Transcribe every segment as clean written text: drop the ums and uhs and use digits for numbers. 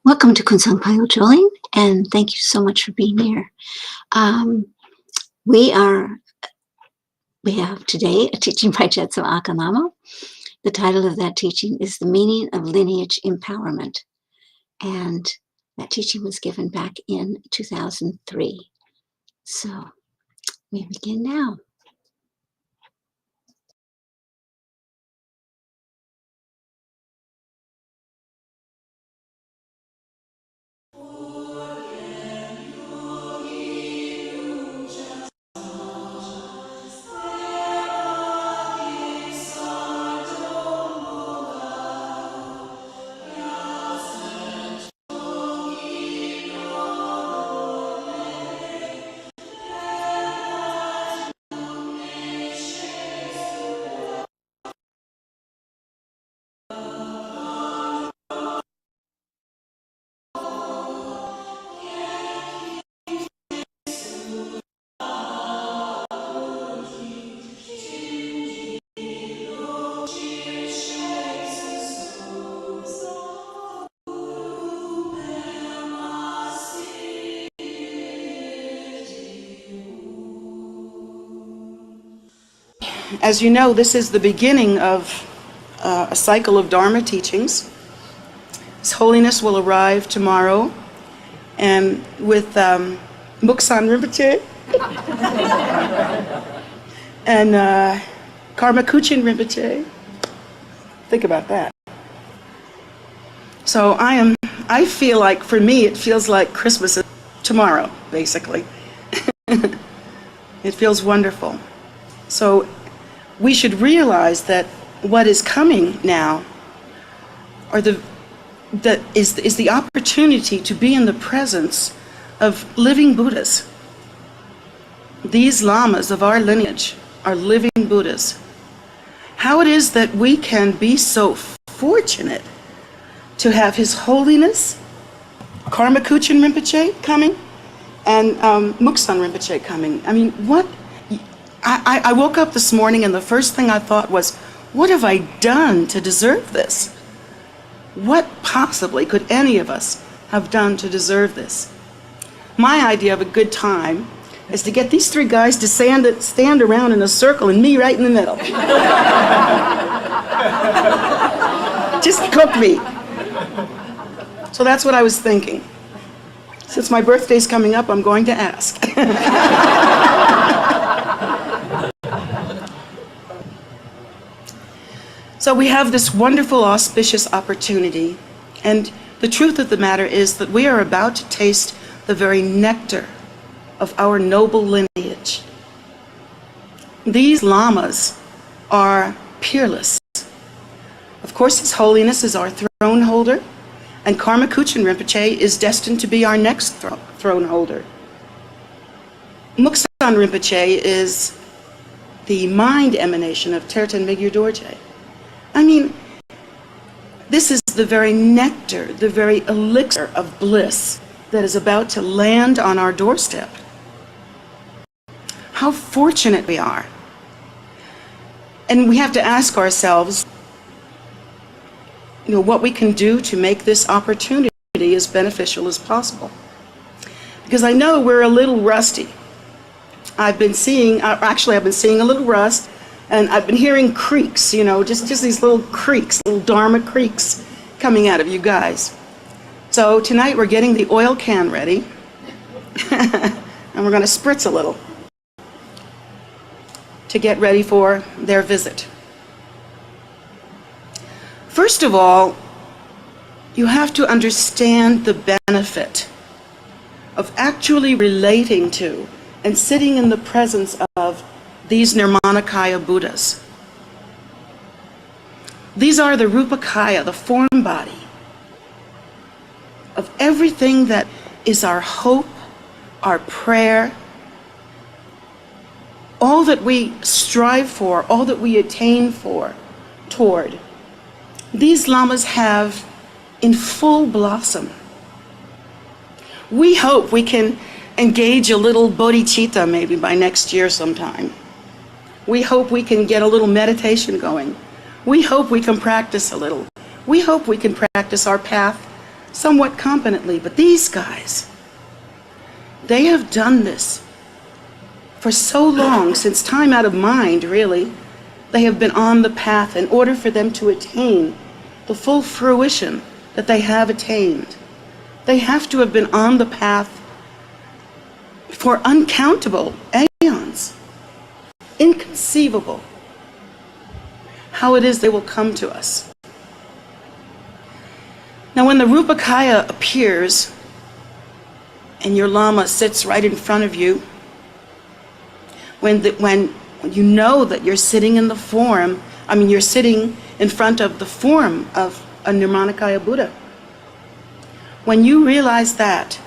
Welcome to Kunsang Payo Jolene, and thank you so much for being here. We have today a teaching by Jetsunma Ahkon. The title of that teaching is The Meaning of Lineage Empowerment, and that teaching was given back in 2003. So we begin now. As you know, this is the beginning of a cycle of Dharma teachings. His Holiness will arrive tomorrow, and with Muksan Rinpoche and Karma Kuchin Rinpoche. Think about that. So I feel like, for me, it feels like Christmas is tomorrow, basically. It feels wonderful. So we should realize that what is coming now is the opportunity to be in the presence of living Buddhas. These lamas of our lineage are living Buddhas. How it is that we can be so fortunate to have His Holiness Karma Kuchin Rinpoche coming and Muksan Rinpoche coming. I mean, what? I woke up this morning and the first thing I thought was, what have I done to deserve this? What possibly could any of us have done to deserve this? My idea of a good time is to get these three guys to stand around in a circle and me right in the middle. Just cook me. So that's what I was thinking. Since my birthday's coming up, I'm going to ask. So we have this wonderful, auspicious opportunity, and the truth of the matter is that we are about to taste the very nectar of our noble lineage. These lamas are peerless. Of course, His Holiness is our throne holder, and Karma Kuchin Rinpoche is destined to be our next throne holder. Muksan Rinpoche is the mind emanation of Terten Migyur Dorje. I mean, this is the very nectar, the very elixir of bliss that is about to land on our doorstep. How fortunate we are. And we have to ask ourselves, what we can do to make this opportunity as beneficial as possible. Because I know we're a little rusty. I've been seeing a little rust. And I've been hearing creaks, just these little creaks, little Dharma creaks coming out of you guys. So tonight we're getting the oil can ready, and we're going to spritz a little to get ready for their visit. First of all, you have to understand the benefit of actually relating to and sitting in the presence of these Nirmanakaya Buddhas. These are the Rupakaya, the form body of everything that is our hope, our prayer, all that we strive for, all that we attain toward. These lamas have in full blossom. We hope we can engage a little bodhicitta maybe by next year sometime. We hope we can get a little meditation going. We hope we can practice a little. We hope we can practice our path somewhat competently, but these guys, they have done this for so long, since time out of mind, really. They have been on the path in order for them to attain the full fruition that they have attained. They have to have been on the path for uncountable aeons. Inconceivable how it is they will come to us. Now, when the Rupakaya appears and your Lama sits right in front of you, when you know that you're sitting in the form, you're sitting in front of the form of a Nirmanakaya Buddha. When you realize that,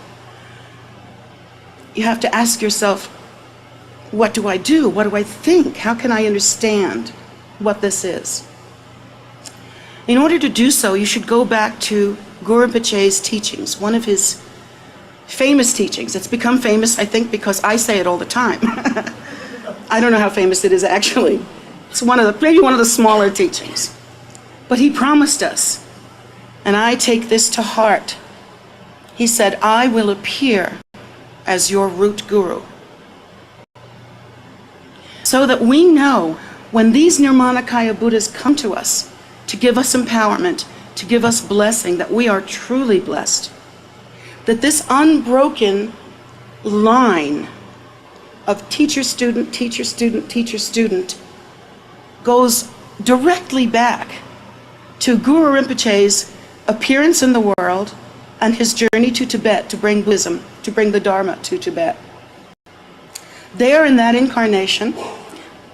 you have to ask yourself, what do I do? What do I think? How can I understand what this is? In order to do so, you should go back to Guru Rinpoche's teachings, one of his famous teachings. It's become famous, I think, because I say it all the time. I don't know how famous it is actually. It's maybe one of the smaller teachings. But he promised us, and I take this to heart. He said, I will appear as your root guru. So that we know when these Nirmanakaya Buddhas come to us to give us empowerment, to give us blessing, that we are truly blessed. That this unbroken line of teacher-student, teacher-student, teacher-student goes directly back to Guru Rinpoche's appearance in the world and his journey to Tibet to bring Buddhism, to bring the Dharma to Tibet. There in that incarnation,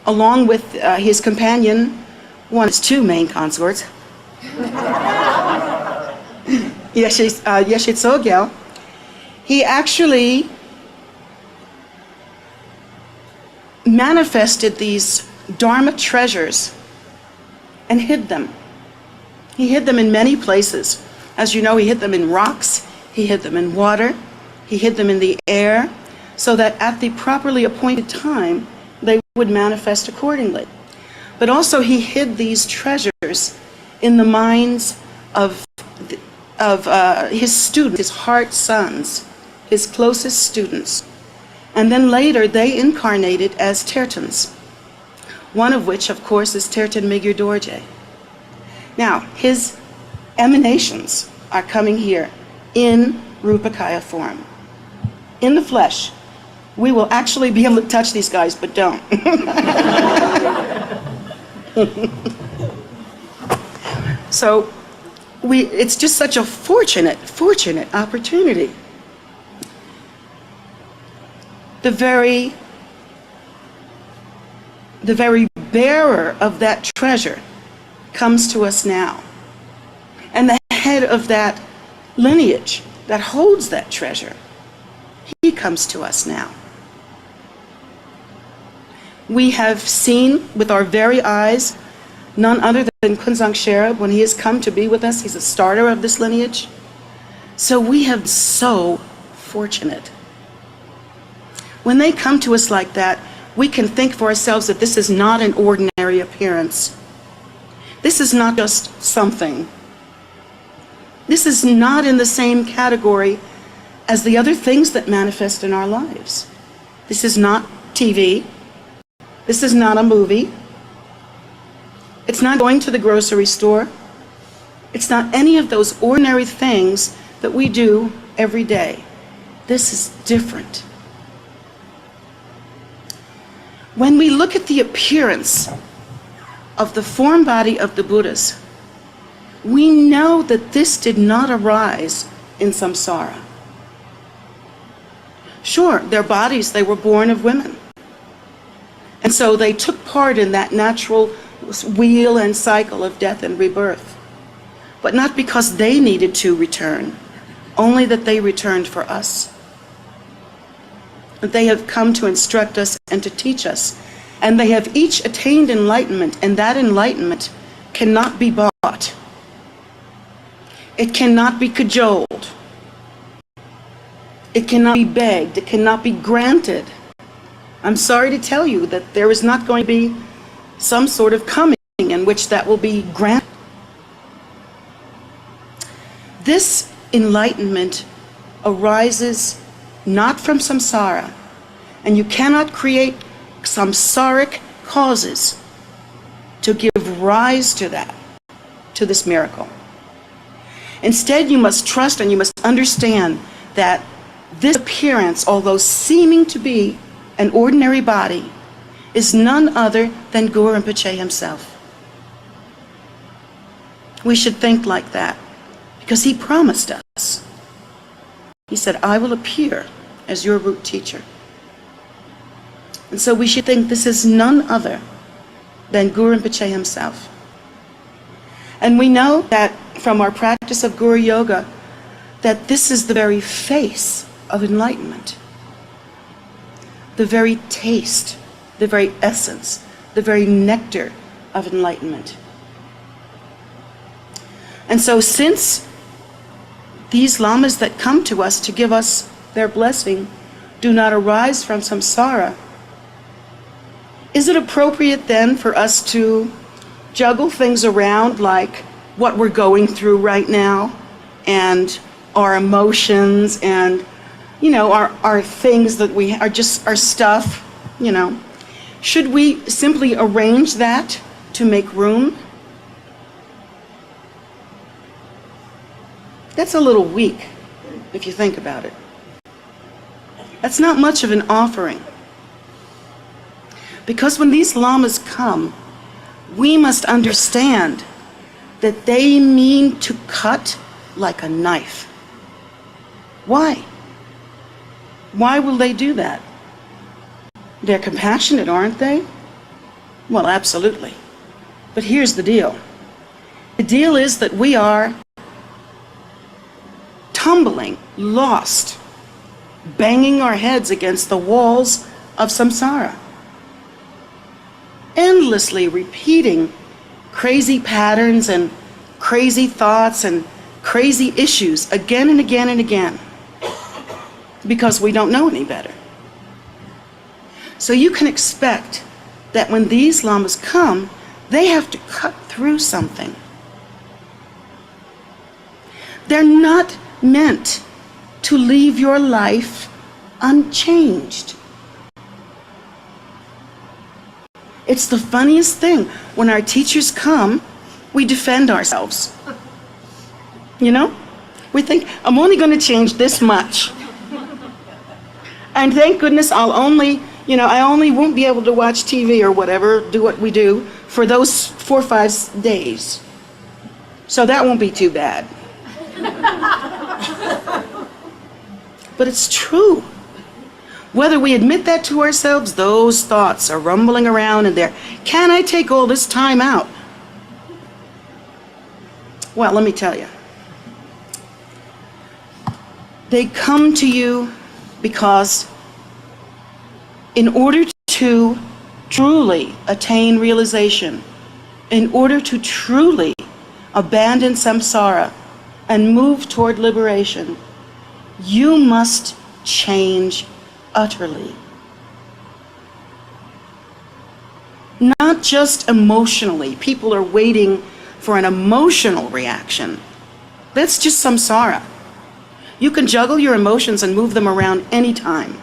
along with his companion, one of his two main consorts, Yeshe Tsogyal, he actually manifested these Dharma treasures and hid them. He hid them in many places. As you know, he hid them in rocks, he hid them in water, he hid them in the air, so that at the properly appointed time, they would manifest accordingly. But also he hid these treasures in the minds of his students, his heart sons, his closest students. And then later they incarnated as Tertons, one of which, of course, is Terton Migyur Dorje. Now, his emanations are coming here in Rupakaya form, in the flesh. We will actually be able to touch these guys, but don't. So it's just such a fortunate opportunity. The very bearer of that treasure comes to us now. And the head of that lineage that holds that treasure, he comes to us now. We have seen with our very eyes none other than Kunzang Sherab when he has come to be with us. He's a starter of this lineage. So we have been so fortunate. When they come to us like that, we can think for ourselves that this is not an ordinary appearance. This is not just something. This is not in the same category as the other things that manifest in our lives. This is not TV. This is not a movie. It's not going to the grocery store. It's not any of those ordinary things that we do every day. This is different. When we look at the appearance of the form body of the Buddhas, we know that this did not arise in samsara. Sure, their bodies, they were born of women. And so they took part in that natural wheel and cycle of death and rebirth. But not because they needed to return, only that they returned for us. They have come to instruct us and to teach us. And they have each attained enlightenment, and that enlightenment cannot be bought. It cannot be cajoled. It cannot be begged. It cannot be granted. I'm sorry to tell you that there is not going to be some sort of coming in which that will be granted. This enlightenment arises not from samsara, and you cannot create samsaric causes to give rise to that, to this miracle. Instead, you must trust and you must understand that this appearance, although seeming to be an ordinary body, is none other than Guru Rinpoche himself. We should think like that, because he promised us. He said, I will appear as your root teacher. And so we should think this is none other than Guru Rinpoche himself. And we know that from our practice of Guru Yoga, that this is the very face of enlightenment. The very taste, the very essence, the very nectar of enlightenment. And so since these lamas that come to us to give us their blessing do not arise from samsara, is it appropriate then for us to juggle things around like what we're going through right now and our emotions and, you know, our things that we are, just our stuff, you know? Should we simply arrange that to make room? That's a little weak, if you think about it. That's not much of an offering. Because when these lamas come, we must understand that they mean to cut like a knife. Why? Why will they do that? They're compassionate, aren't they? Well, absolutely. But here's the deal. The deal is that we are tumbling, lost, banging our heads against the walls of samsara, endlessly repeating crazy patterns and crazy thoughts and crazy issues again and again and again, because we don't know any better. So you can expect that when these lamas come, they have to cut through something. They're not meant to leave your life unchanged. It's the funniest thing. When our teachers come, we defend ourselves. You know? We think, I'm only going to change this much. And thank goodness I'll only, you know, I only won't be able to watch TV or whatever, do what we do, for those 4 or 5 days. So that won't be too bad. But it's true. Whether we admit that to ourselves, those thoughts are rumbling around in there. Can I take all this time out? Well, let me tell you. They come to you because in order to truly attain realization, in order to truly abandon samsara and move toward liberation, you must change utterly. Not just emotionally. People are waiting for an emotional reaction. That's just samsara. You can juggle your emotions and move them around anytime.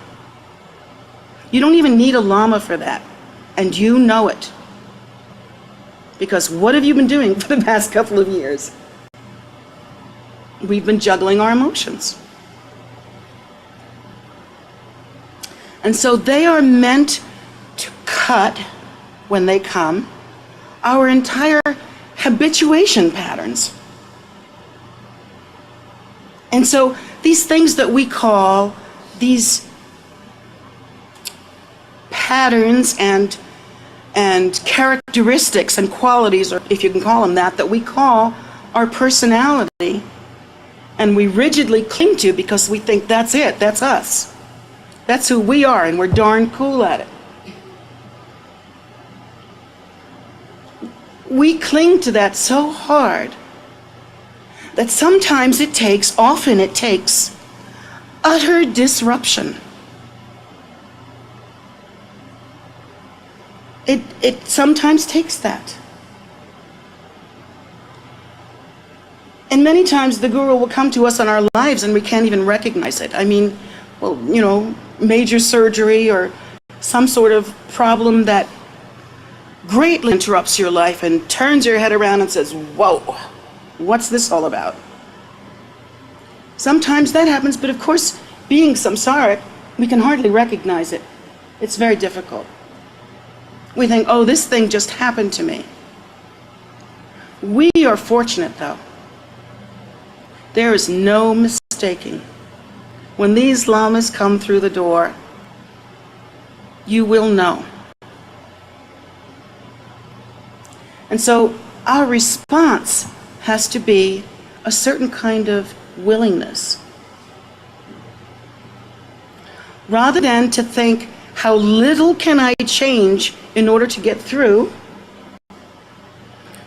You don't even need a lama for that. And you know it. Because what have you been doing for the past couple of years? We've been juggling our emotions. And so they are meant to cut, when they come, our entire habituation patterns. And so these things that we call these patterns and characteristics and qualities, or if you can call them that, that we call our personality, and we rigidly cling to because we think that's it, that's us. That's who we are, and we're darn cool at it. We cling to that so hard that sometimes often it takes utter disruption. It sometimes takes that. And many times the guru will come to us in our lives and we can't even recognize it. I mean, well, you know, major surgery or some sort of problem that greatly interrupts your life and turns your head around and says, whoa, what's this all about? Sometimes that happens, but of course, being samsaric, we can hardly recognize it. It's very difficult. We think, oh, this thing just happened to me. We are fortunate, though. There is no mistaking. When these lamas come through the door, you will know. And so our response has to be a certain kind of willingness. Rather than to think, how little can I change in order to get through,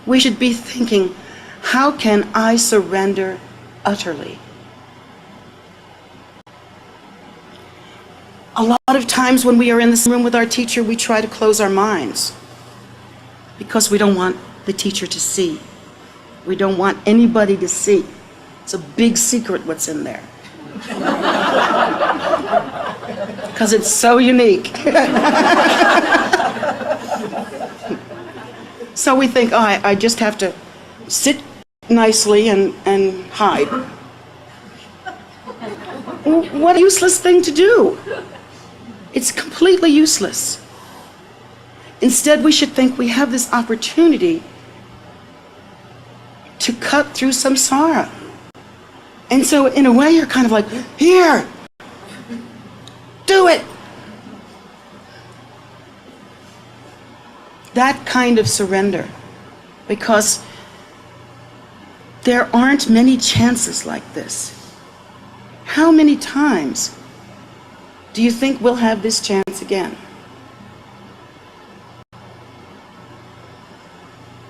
we should be thinking, how can I surrender utterly? A lot of times when we are in this room with our teacher, we try to close our minds because we don't want the teacher to see. We don't want anybody to see. It's a big secret what's in there. Because it's so unique. So we think, oh, I just have to sit nicely and hide. What a useless thing to do. It's completely useless. Instead, we should think we have this opportunity to cut through samsara. And so in a way, you're kind of like, here, do it. That kind of surrender, because there aren't many chances like this. How many times do you think we'll have this chance again?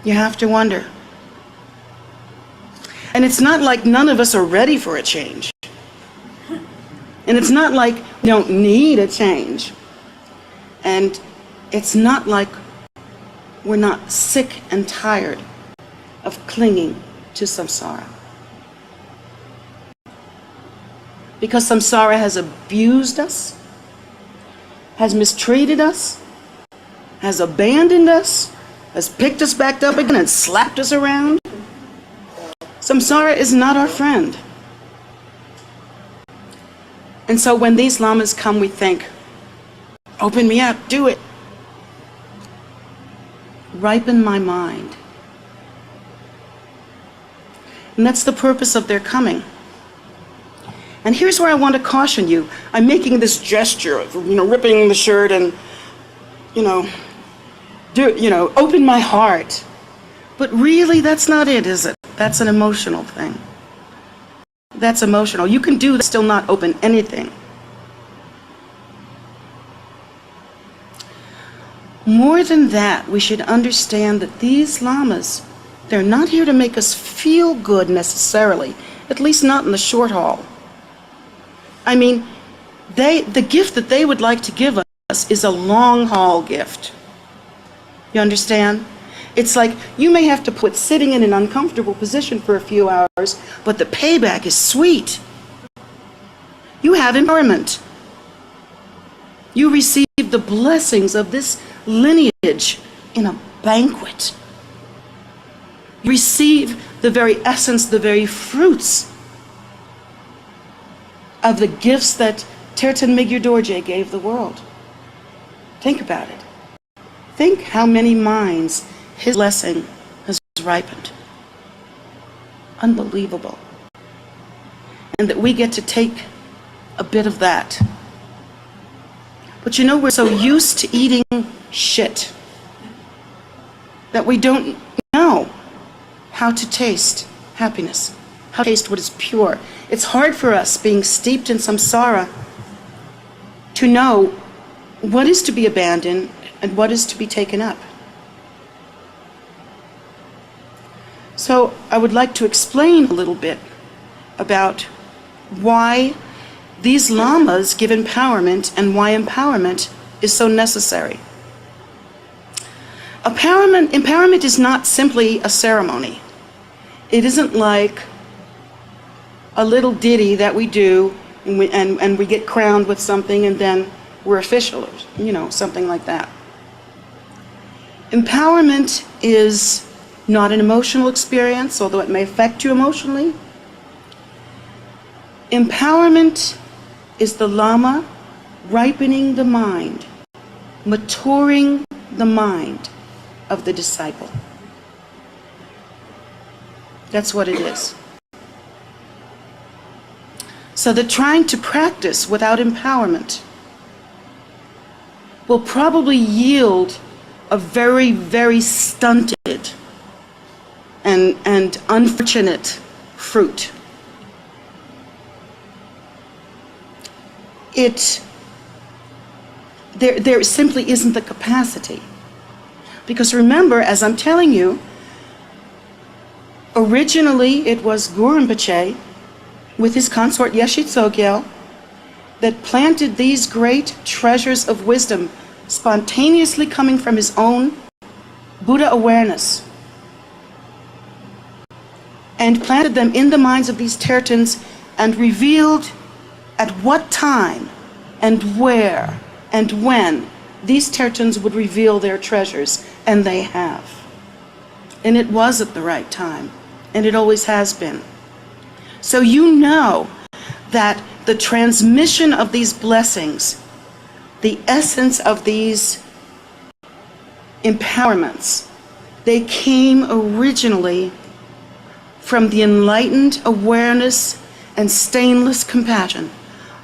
You have to wonder. And it's not like none of us are ready for a change. And it's not like we don't need a change. And it's not like we're not sick and tired of clinging to samsara. Because samsara has abused us, has mistreated us, has abandoned us, has picked us back up again and slapped us around. Samsara is not our friend. And so when these lamas come, we think, open me up, do it. Ripen my mind. And that's the purpose of their coming. And here's where I want to caution you. I'm making this gesture of, ripping the shirt and, open my heart. But really, that's not it, is it? That's an emotional thing. That's emotional. You can do that, still not open anything. More than that, we should understand that these lamas, they're not here to make us feel good necessarily, at least not in the short haul. I mean, the gift that they would like to give us is a long haul gift. You understand? It's like you may have to put sitting in an uncomfortable position for a few hours, but the payback is sweet. You have empowerment. You receive the blessings of this lineage in a banquet. You receive the very essence, the very fruits of the gifts that Terten Migyur Dorje gave the world. Think about it. Think how many minds his blessing has ripened. Unbelievable. And that we get to take a bit of that. But we're so used to eating shit that we don't know how to taste happiness, how to taste what is pure. It's hard for us, being steeped in samsara, to know what is to be abandoned and what is to be taken up. So I would like to explain a little bit about why these lamas give empowerment and why empowerment is so necessary. Empowerment is not simply a ceremony. It isn't like a little ditty that we do, and we get crowned with something, and then we're official, or, something like that. Empowerment is not an emotional experience, although it may affect you emotionally. Empowerment is the Lhama ripening the mind, maturing the mind of the disciple. That's what it is. So that trying to practice without empowerment will probably yield a very, very stunted and unfortunate fruit. There simply isn't the capacity. Because remember, as I'm telling you, originally it was Guru Rinpoche with his consort Yeshe Tsogyal that planted these great treasures of wisdom spontaneously coming from his own Buddha awareness, and planted them in the minds of these Tertons and revealed at what time and where and when these Tertons would reveal their treasures, and they have. And it was at the right time, and it always has been. So you know that the transmission of these blessings, the essence of these empowerments, they came originally from the enlightened awareness and stainless compassion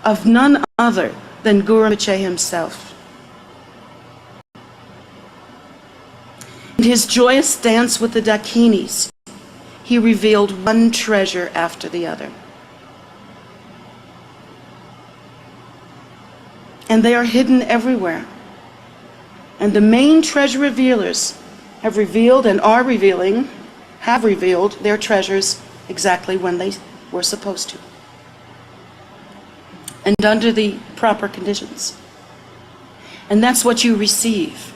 of none other than Guru Rinpoche himself. In his joyous dance with the Dakinis, he revealed one treasure after the other. And they are hidden everywhere. And the main treasure revealers have revealed and are revealing, have revealed their treasures exactly when they were supposed to, and under the proper conditions. And that's what you receive.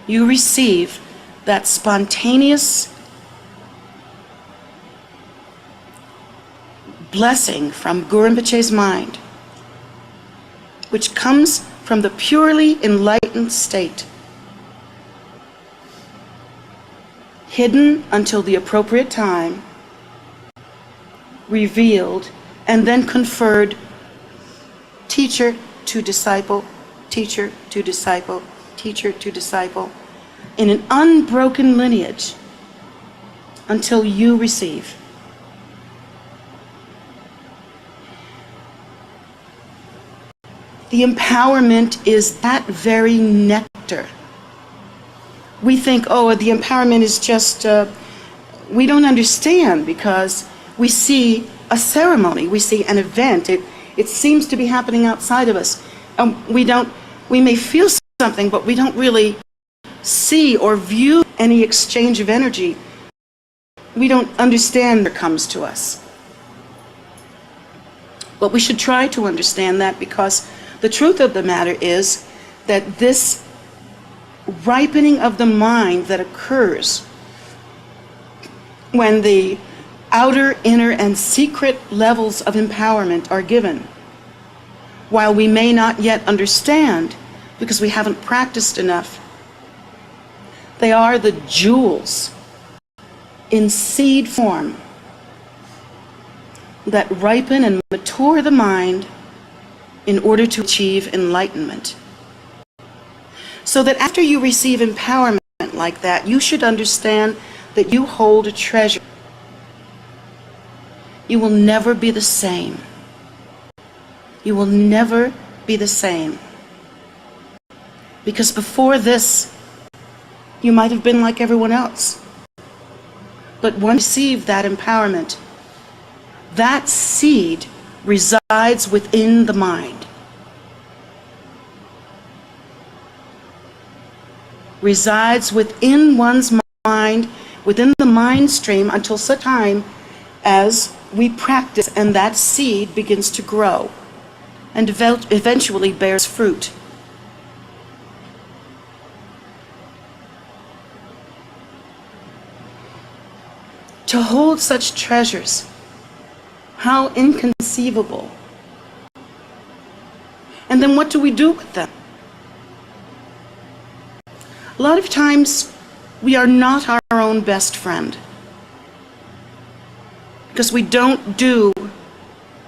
You receive that spontaneous blessing from Guru Rinpoche's mind, which comes from the purely enlightened state, hidden until the appropriate time, revealed, and then conferred teacher to disciple, teacher to disciple, teacher to disciple, in an unbroken lineage until you receive. The empowerment is that very nectar. We think, oh, the empowerment is just, we don't understand because we see a ceremony, we see an event. It seems to be happening outside of us. We may feel something, but we don't really see or view any exchange of energy. We don't understand what comes to us. But we should try to understand that, because the truth of the matter is that this ripening of the mind that occurs when the outer, inner, and secret levels of empowerment are given, while we may not yet understand because we haven't practiced enough, they are the jewels in seed form that ripen and mature the mind in order to achieve enlightenment. So that after you receive empowerment like that, you should understand that you hold a treasure. You will never be the same. You will never be the same. Because before this, you might have been like everyone else. But once you receive that empowerment, that seed resides within the mind. Resides within one's mind, within the mind stream, until such time as we practice and that seed begins to grow and eventually bears fruit. To hold such treasures How inconceivable. And then what do we do with them? A lot of times we are not our own best friend because we don't do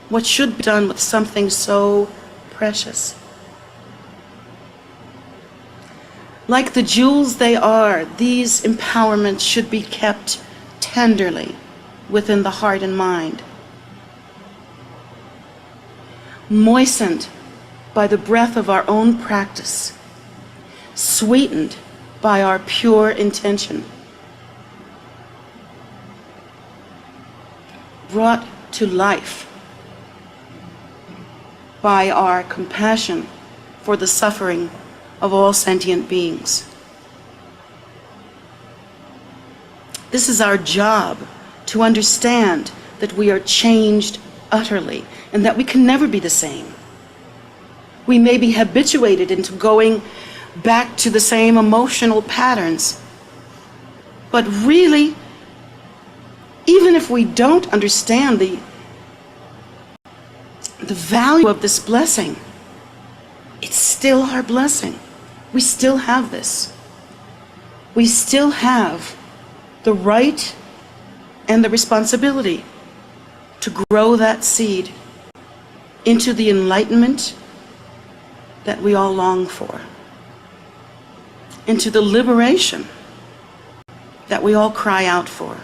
what should be done with something so precious. Like the jewels they are, these empowerments should be kept tenderly within the heart and mind, moistened by the breath of our own practice, sweetened by our pure intention, brought to life by our compassion for the suffering of all sentient beings. This is our job, to understand that we are changed utterly and that we can never be the same. We may be habituated into going back to the same emotional patterns, but really, even if we don't understand the value of this blessing, it's still our blessing. We still have this. We still have the right and the responsibility to grow that seed into the enlightenment that we all long for, into the liberation that we all cry out for.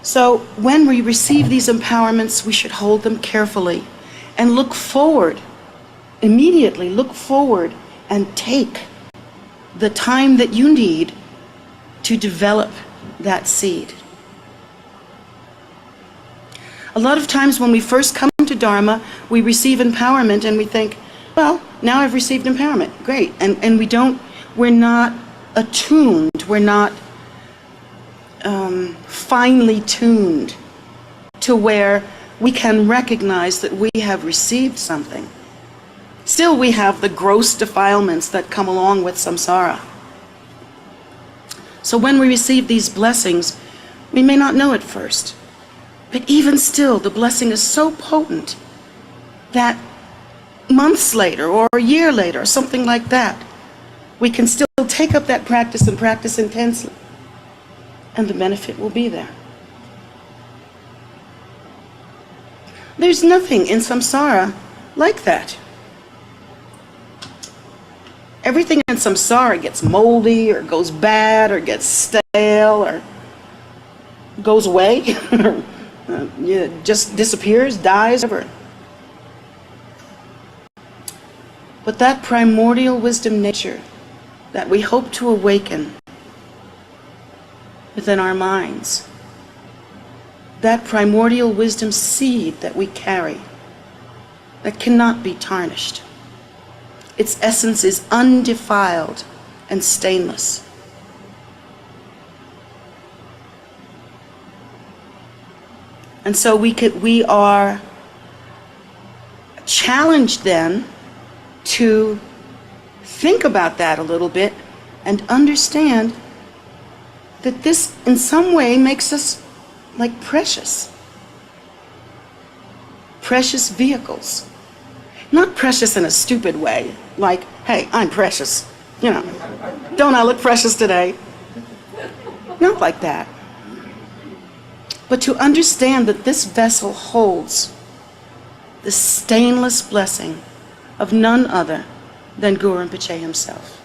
So when we receive these empowerments, we should hold them carefully and look forward, immediately look forward and take the time that you need to develop that seed. A lot of times when we first come to Dharma, we receive empowerment and we think, well, now I've received empowerment, great. And we're not attuned, we're not finely tuned to where we can recognize that we have received something. Still, we have the gross defilements that come along with samsara. So when we receive these blessings, we may not know at first, but even still, the blessing is so potent that months later or a year later or something like that, we can still take up that practice and practice intensely, and the benefit will be there. There's nothing in samsara like that. Everything in samsara gets moldy or goes bad or gets stale or goes away, just disappears, dies, whatever. But that primordial wisdom nature that we hope to awaken within our minds, that primordial wisdom seed that we carry, that cannot be tarnished. Its essence is undefiled and stainless. And so we are challenged then to think about that a little bit and understand that this in some way makes us like precious vehicles. Not precious in a stupid way, like, hey, I'm precious, don't I look precious today? Not like that. But to understand that this vessel holds the stainless blessing of none other than Guru Rinpoche himself.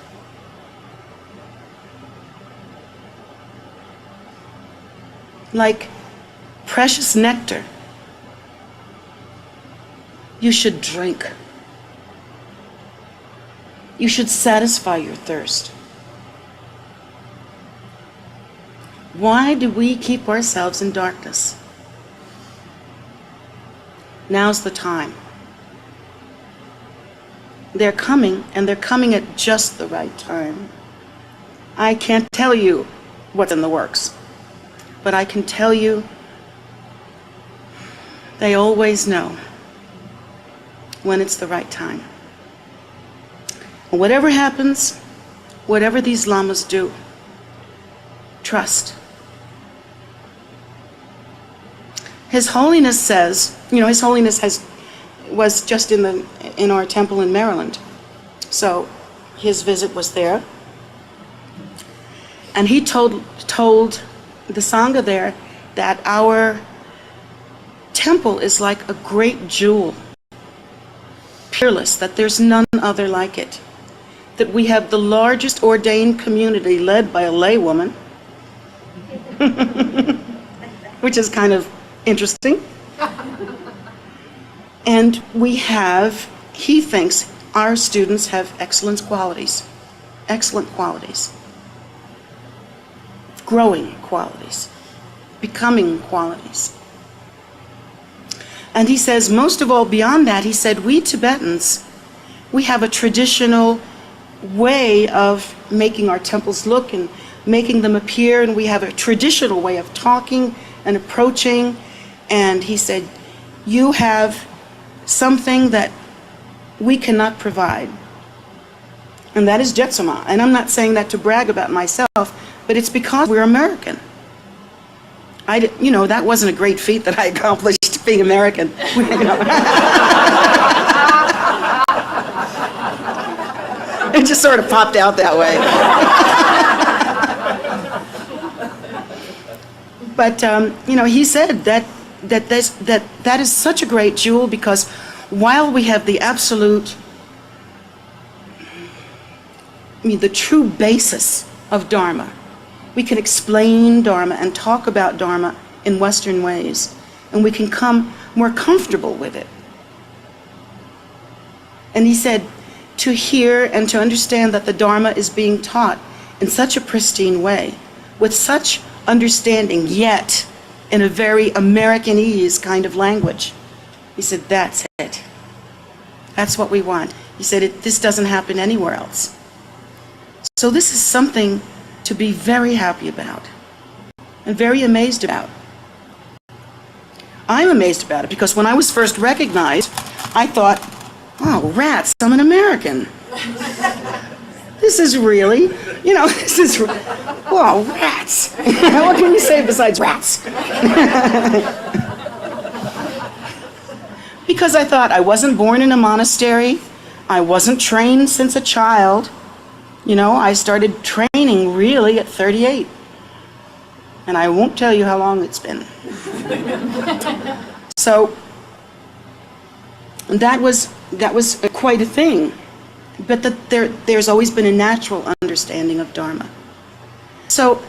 Like precious nectar, you should drink. You should satisfy your thirst. Why do we keep ourselves in darkness? Now's the time. They're coming, and they're coming at just the right time. I can't tell you what's in the works, but I can tell you they always know when it's the right time. And whatever happens, whatever these lamas do, trust. His Holiness says, His Holiness was just in our temple in Maryland. So his visit was there. And he told the Sangha there that our temple is like a great jewel, peerless, that there's none other like it. That we have the largest ordained community led by a laywoman, which is kind of interesting. And he thinks our students have excellent qualities, growing qualities, becoming qualities. And he says, most of all, beyond that, he said, we Tibetans, we have a traditional way of making our temples look and making them appear, and we have a traditional way of talking and approaching. And he said, you have something that we cannot provide, and that is Jetsunma. And I'm not saying that to brag about myself, but it's because we're American. That wasn't a great feat that I accomplished, being American. It just sort of popped out that way. But he said that is such a great jewel, because while we have the absolute, the true basis of Dharma, we can explain Dharma and talk about Dharma in Western ways, and we can come more comfortable with it. And he said, to hear and to understand that the Dharma is being taught in such a pristine way, with such understanding, yet in a very Americanese kind of language. He said, that's it. That's what we want. He said, this doesn't happen anywhere else. So this is something to be very happy about and very amazed about. I'm amazed about it because when I was first recognized, I thought, oh, rats, I'm an American. This is really, whoa, rats. What can you say besides rats? Because I thought I wasn't born in a monastery. I wasn't trained since a child. I started training really at 38. And I won't tell you how long it's been. So that was quite a thing. But there's always been a natural understanding of Dharma. So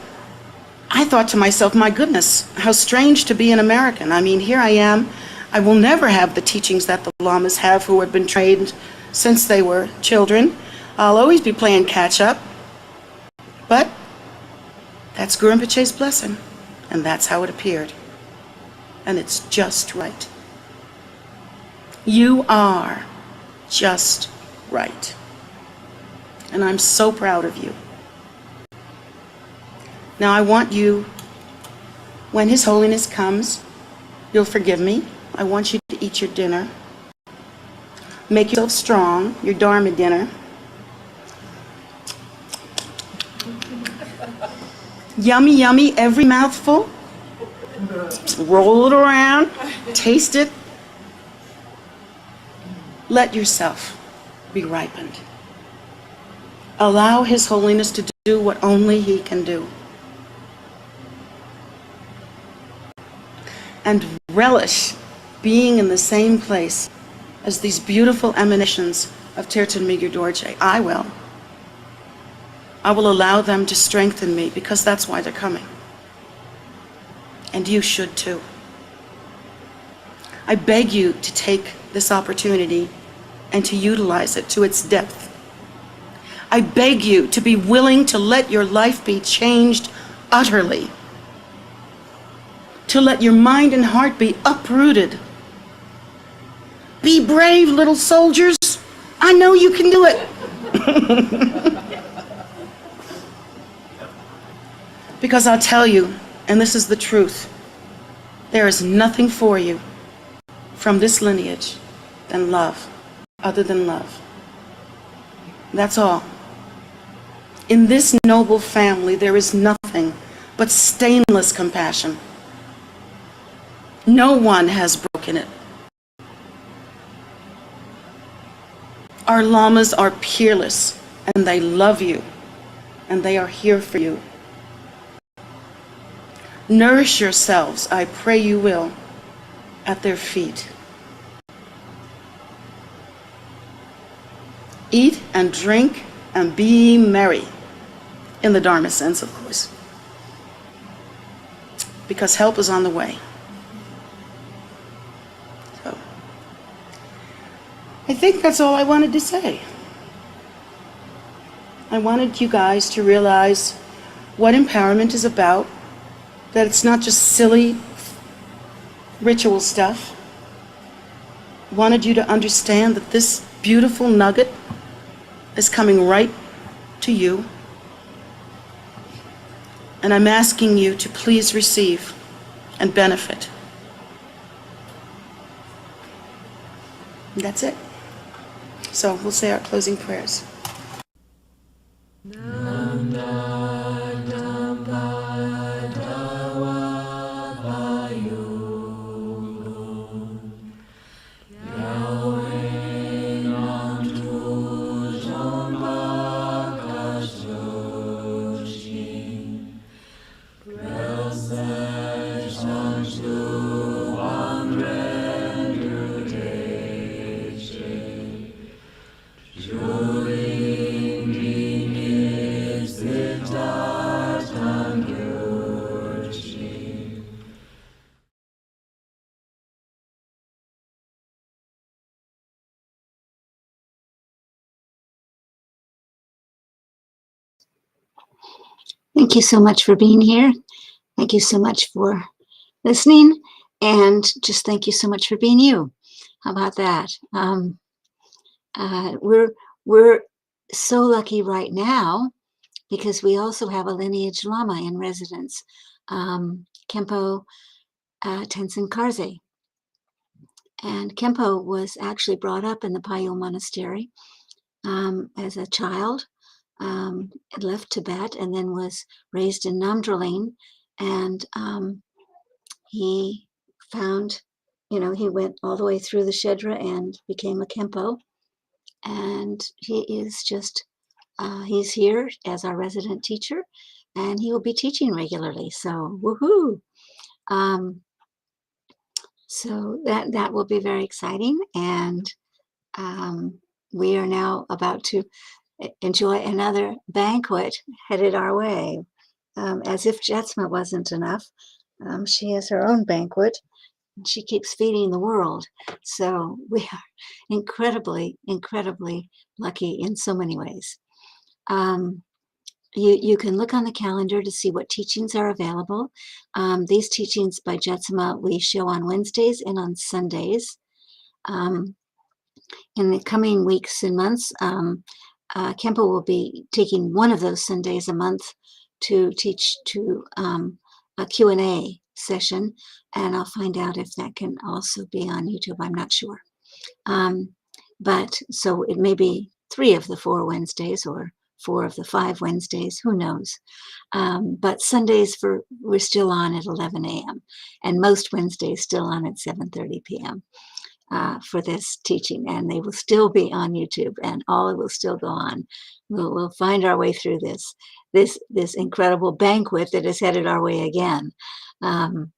I thought to myself, my goodness, how strange to be an American. Here I am. I will never have the teachings that the Lamas have, who have been trained since they were children. I'll always be playing catch up. But that's Guru Rinpoche's blessing, and that's how it appeared. And it's just right. You are just right. And I'm so proud of you. Now I want you, when His Holiness comes, you'll forgive me. I want you to eat your dinner. Make yourself strong, your Dharma dinner. Yummy, yummy, every mouthful. Roll it around, taste it. Let yourself be ripened. Allow His Holiness to do what only He can do. And relish being in the same place as these beautiful emanations of Tirtan Migyur Dorje. I will. I will allow them to strengthen me, because that's why they're coming. And you should too. I beg you to take this opportunity and to utilize it to its depth. I beg you to be willing to let your life be changed utterly. To let your mind and heart be uprooted. Be brave, little soldiers. I know you can do it. Because I'll tell you, and this is the truth, there is nothing for you from this lineage than love, other than love. That's all. In this noble family, there is nothing but stainless compassion. No one has broken it. Our lamas are peerless, and they love you, and they are here for you. Nourish yourselves, I pray you will, at their feet. Eat and drink and be merry, in the Dharma sense, of course, because help is on the way. So, I think that's all I wanted to say. I wanted you guys to realize what empowerment is about, that it's not just silly ritual stuff. Wanted you to understand that this beautiful nugget is coming right to you. And I'm asking you to please receive and benefit. And that's it. So we'll say our closing prayers. Thank you so much for being here. Thank you so much for listening. And just thank you so much for being you. How about that? We're so lucky right now because we also have a lineage lama in residence, Khenpo Tenzin Karze. And Khenpo was actually brought up in the Payul Monastery as a child, left Tibet, and then was raised in Namdrolin. And he found, he went all the way through the Shedra and became a Khenpo. And he is just, he's here as our resident teacher, and he will be teaching regularly. So, woohoo! So that will be very exciting. And we are now about to enjoy another banquet headed our way. As if Jetsunma wasn't enough, she has her own banquet. She keeps feeding the world. So we are incredibly, incredibly lucky in so many ways. You can look on the calendar to see what teachings are available. These teachings by Jetsunma we show on Wednesdays and on Sundays. In the coming weeks and months, Khenpo will be taking one of those Sundays a month to teach to a Q&A session, and I'll find out if that can also be on YouTube. I'm not sure. But so it may be 3 of the 4 Wednesdays or 4 of the 5 Wednesdays, who knows. But Sundays we're still on at 11 a.m. and most Wednesdays still on at 7:30 p.m. For this teaching, and they will still be on YouTube, and all will still go on. We'll find our way through this incredible banquet that is headed our way again, and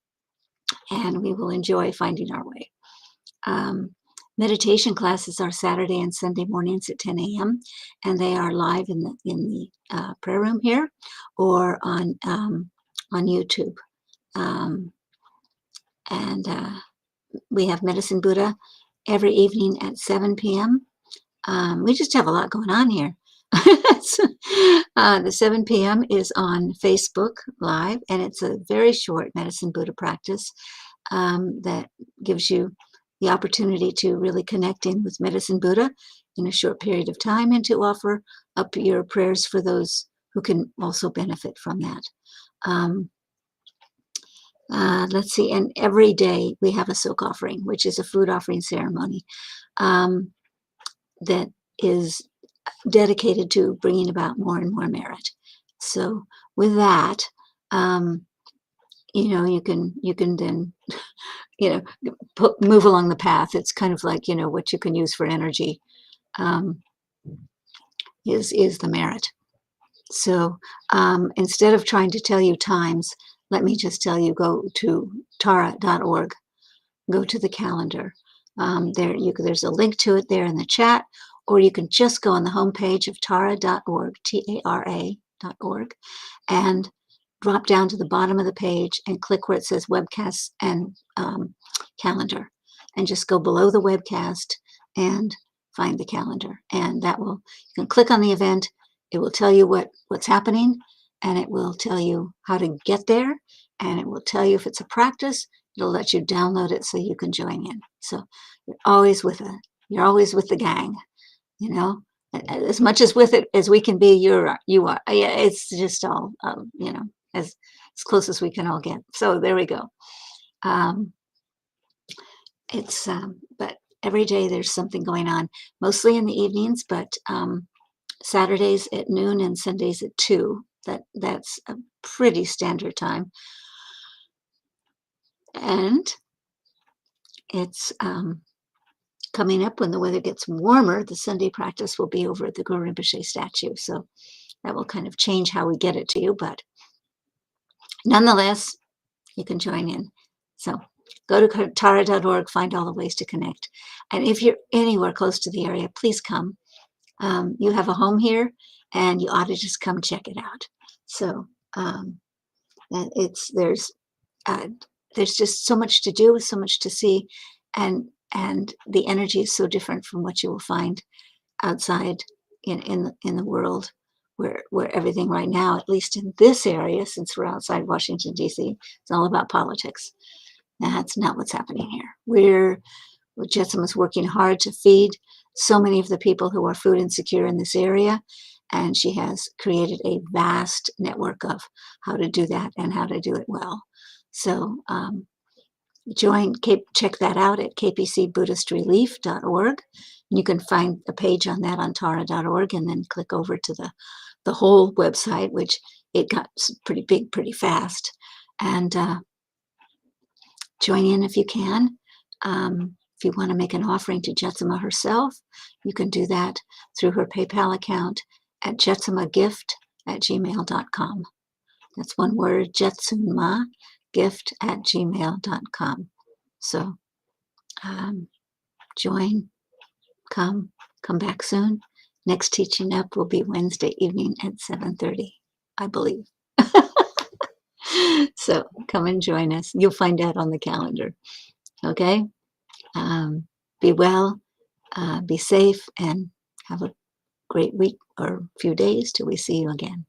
we will enjoy finding our way. Meditation classes are Saturday and Sunday mornings at 10 a.m. and they are live in the prayer room here or on YouTube. We have Medicine Buddha every evening at 7 p.m. We just have a lot going on here. The 7 p.m. is on Facebook Live, and it's a very short Medicine Buddha practice that gives you the opportunity to really connect in with Medicine Buddha in a short period of time and to offer up your prayers for those who can also benefit from that. Let's see, and every day we have a silk offering, which is a food offering ceremony that is dedicated to bringing about more and more merit. So with that, You know, you can then, you know, move along the path. It's kind of like, you know, what you can use for energy is the merit. So instead of trying to tell you times, let me just tell you, go to tara.org, go to the calendar. There's a link to it there in the chat, or you can just go on the homepage of tara.org, Tara.org, and drop down to the bottom of the page and click where it says webcasts and calendar, and just go below the webcast and find the calendar. And that will, you can click on the event, it will tell you what's happening, and it will tell you how to get there, and it will tell you if it's a practice. It'll let you download it so you can join in. So you're always with the gang, you know, as much as with it as we can be. You are. Yeah, it's just all, you know, as close as we can all get. So there we go. But every day there's something going on, mostly in the evenings, but Saturdays at noon and Sundays at 2. That's a pretty standard time. And it's coming up when the weather gets warmer. The Sunday practice will be over at the Guru Rinpoche statue. So that will kind of change how we get it to you. But nonetheless, you can join in. So go to tara.org, find all the ways to connect. And if you're anywhere close to the area, please come. You have a home here, and you ought to just come check it out. So there's just so much to do, so much to see, and the energy is so different from what you will find outside in the world, where everything right now, at least in this area, since we're outside Washington, D.C., it's all about politics. That's not what's happening here. Jetsunma is working hard to feed so many of the people who are food insecure in this area, and she has created a vast network of how to do that and how to do it well. So check that out at kpcbuddhistrelief.org. You can find a page on that on tara.org, and then click over to the whole website, which it got pretty big pretty fast. And join in if you can. If you want to make an offering to Jetsunma herself, you can do that through her PayPal account at jetsumagift@gmail.com. That's one word, jetsunmagift@gmail.com. So join, come back soon. Next teaching up will be Wednesday evening at 7:30, I believe. So come and join us. You'll find out on the calendar. Okay? Be well, be safe, and have a great week or few days till we see you again.